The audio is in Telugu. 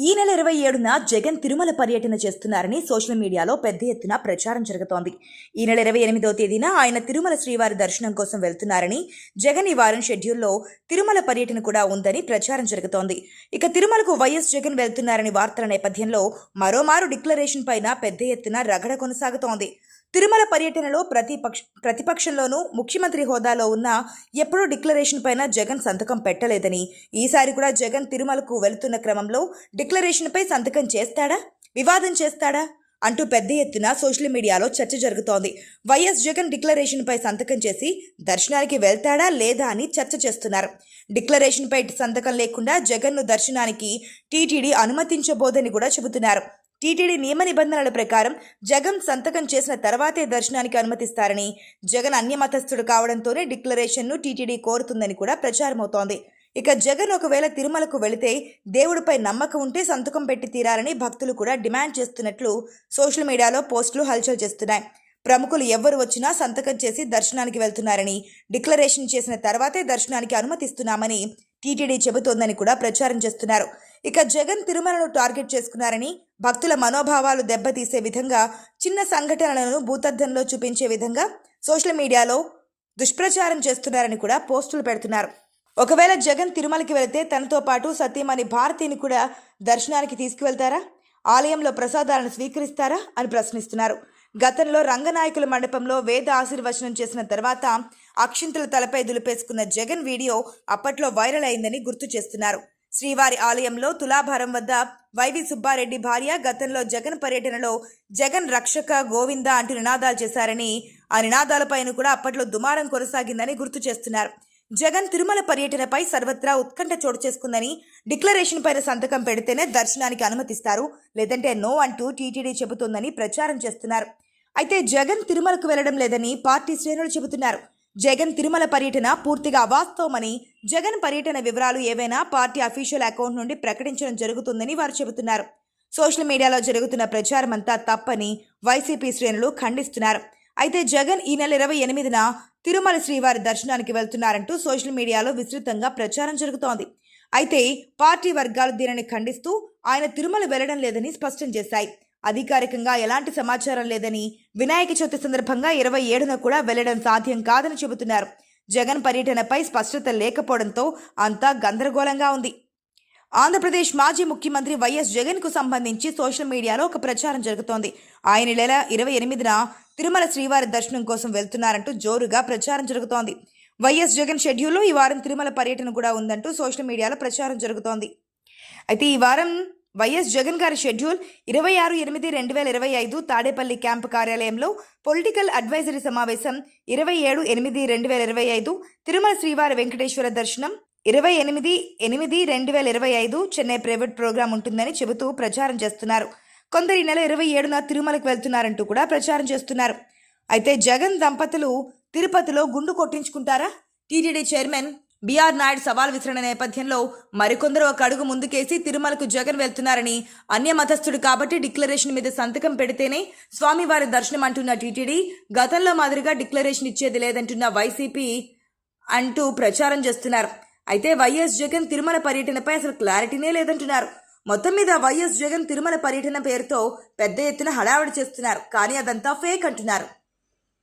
ఈ నెల 27న జగన్ తిరుమల పర్యటన చేస్తున్నారని సోషల్ మీడియాలో పెద్ద ఎత్తున ప్రచారం జరుగుతోంది. ఈ నెల 28వ తేదీన ఆయన తిరుమల శ్రీవారి దర్శనం కోసం వెళ్తున్నారని, జగన్ ఈ వారం షెడ్యూల్లో తిరుమల పర్యటన కూడా ఉందని ప్రచారం జరుగుతోంది. ఇక తిరుమలకు వైఎస్ జగన్ వెళ్తున్నారని వార్తల నేపథ్యంలో మరోమారు డిక్లరేషన్ పైన పెద్ద ఎత్తున రగడ కొనసాగుతోంది. తిరుమల పర్యటనలో ప్రతిపక్షంలోనూ ముఖ్యమంత్రి హోదాలో ఉన్న ఎప్పుడూ డిక్లరేషన్ పైన జగన్ సంతకం పెట్టలేదని, ఈసారి కూడా జగన్ తిరుమలకు వెళుతున్న క్రమంలో డిక్లరేషన్ పై సంతకం చేస్తాడా, వివాదం చేస్తాడా అంటూ పెద్ద ఎత్తున సోషల్ మీడియాలో చర్చ జరుగుతోంది. వైఎస్ జగన్ డిక్లరేషన్ పై సంతకం చేసి దర్శనానికి వెళ్తాడా లేదా అని చర్చ చేస్తున్నారు. డిక్లరేషన్ పై సంతకం లేకుండా జగన్ను దర్శనానికి టీటీడీ అనుమతించబోదని కూడా చెబుతున్నారు. టీటీడీ నియమ నిబంధనల ప్రకారం జగన్ సంతకం చేసిన తర్వాతే దర్శనానికి అనుమతిస్తారని, జగన్ అన్యమతస్థుడు కావడంతోనే డిక్లరేషన్ను టీటీడీ కోరుతుందని కూడా ప్రచారమవుతోంది. ఇక జగన్ ఒకవేళ తిరుమలకు వెళితే దేవుడిపై నమ్మకం ఉంటే సంతకం పెట్టి తీరాలని భక్తులు కూడా డిమాండ్ చేస్తున్నట్లు సోషల్ మీడియాలో పోస్టులు హల్చల్ చేస్తున్నాయి. ప్రముఖులు ఎవ్వరు వచ్చినా సంతకం చేసి దర్శనానికి వెళ్తున్నారని, డిక్లరేషన్ చేసిన తర్వాతే దర్శనానికి అనుమతిస్తున్నామని టీటీడీ చెబుతోందని కూడా ప్రచారం చేస్తున్నారు. ఇక జగన్ తిరుమలను టార్గెట్ చేసుకున్నారని, భక్తుల మనోభావాలు దెబ్బతీసే విధంగా చిన్న సంఘటనలను భూతద్దంలో చూపించే విధంగా సోషల్ మీడియాలో దుష్ప్రచారం చేస్తున్నారని కూడా పోస్టులు పెడుతున్నారు. ఒకవేళ జగన్ తిరుమలకి వెళితే తనతో పాటు సతీమణి భారతిని కూడా దర్శనానికి తీసుకువెళ్తారా, ఆలయంలో ప్రసాదాలను స్వీకరిస్తారా అని ప్రశ్నిస్తున్నారు. గతంలో రంగనాయకుల మండపంలో వేద ఆశీర్వచనం చేసిన తర్వాత అక్షింతలు తలపై దులిపేసుకున్న జగన్ వీడియో అప్పట్లో వైరల్ అయిందని గుర్తు చేస్తున్నారు. శ్రీవారి ఆలయంలో తులాభారం వద్ద వైవి సుబ్బారెడ్డి భార్య గతంలో జగన్ పర్యటనలో జగన్ రక్షక గోవింద అంటూ నినాదాలు చేశారని, ఆ నినాదాలపైన కూడా అప్పట్లో దుమారం కొనసాగిందని గుర్తు చేస్తున్నారు. జగన్ తిరుమల పర్యటనపై సర్వత్రా ఉత్కంఠ చోటు చేసుకుందని, డిక్లరేషన్ పైన సంతకం పెడితేనే దర్శనానికి అనుమతిస్తారు, లేదంటే నో అంటూ టీటీడీ చెబుతోందని ప్రచారం చేస్తున్నారు. అయితే జగన్ తిరుమలకు వెళ్లడం లేదని పార్టీ శ్రేణులు చెబుతున్నారు. జగన్ తిరుమల పర్యటన పూర్తిగా అవాస్తవమని, జగన్ పర్యటన వివరాలు ఏవైనా పార్టీ అఫీషియల్ అకౌంట్ నుండి ప్రకటించడం జరుగుతుందని వారు చెబుతున్నారు. సోషల్ మీడియాలో జరుగుతున్న ప్రచారం అంతా తప్పని వైసీపీ శ్రేణులు ఖండిస్తున్నారు. అయితే జగన్ ఈ నెల 28న తిరుమల శ్రీవారి దర్శనానికి వెళ్తున్నారంటూ సోషల్ మీడియాలో విస్తృతంగా ప్రచారం జరుగుతోంది. అయితే పార్టీ వర్గాలు దీనిని ఖండిస్తూ ఆయన తిరుమల వెళ్లడం లేదని స్పష్టం చేశాయి. అధికారికంగా ఎలాంటి సమాచారం లేదని, వినాయక చవితి సందర్భంగా 27న కూడా వెళ్లడం సాధ్యం కాదని చెబుతున్నారు. జగన్ పర్యటనపై స్పష్టత లేకపోవడంతో అంతా గందరగోళంగా ఉంది. ఆంధ్రప్రదేశ్ మాజీ ముఖ్యమంత్రి వైఎస్ జగన్ కు సంబంధించి సోషల్ మీడియాలో ఒక ప్రచారం జరుగుతోంది. ఆయన నెల 28న తిరుమల శ్రీవారి దర్శనం కోసం వెళ్తున్నారంటూ జోరుగా ప్రచారం జరుగుతోంది. వైఎస్ జగన్ షెడ్యూల్లో ఈ వారం తిరుమల పర్యటన కూడా ఉందంటూ సోషల్ మీడియాలో ప్రచారం జరుగుతోంది. అయితే ఈ వారం వైఎస్ జగన్ గారి షెడ్యూల్ 26/8/2025 తాడేపల్లి క్యాంపు కార్యాలయంలో పొలిటికల్ అడ్వైజరీ సమావేశం, 27/8/2025 తిరుమల శ్రీవారి వెంకటేశ్వర దర్శనం, 28/8/2025 చెన్నై ప్రైవేట్ ప్రోగ్రాం ఉంటుందని చెబుతూ ప్రచారం చేస్తున్నారు. కొందరు ఈ నెల 27న తిరుమలకు వెళ్తున్నారంటూ కూడా ప్రచారం చేస్తున్నారు. అయితే జగన్ దంపతులు తిరుపతిలో గుండు కొట్టించుకుంటారా? టీటీడీ చైర్మన్ బిఆర్ నాయుడు సవాల్ విసిరిన నేపథ్యంలో మరికొందరు ఒక అడుగు ముందుకేసి తిరుమలకు జగన్ వెళ్తున్నారని, అన్యమతస్థుడు కాబట్టి డిక్లరేషన్ మీద సంతకం పెడితేనే స్వామివారి దర్శనం అంటున్న టీటీడీ, గతంలో మాదిరిగా డిక్లరేషన్ ఇచ్చేది లేదంటున్న వైసీపీ అంటూ ప్రచారం చేస్తున్నారు. అయితే వైఎస్ జగన్ తిరుమల పర్యటనపై అసలు క్లారిటీనే లేదంటున్నారు. మొత్తం మీద వైఎస్ జగన్ తిరుమల పర్యటన పేరుతో పెద్ద ఎత్తున హడావిడి చేస్తున్నారు. కానీ అదంతా ఫేక్ అంటున్నారు.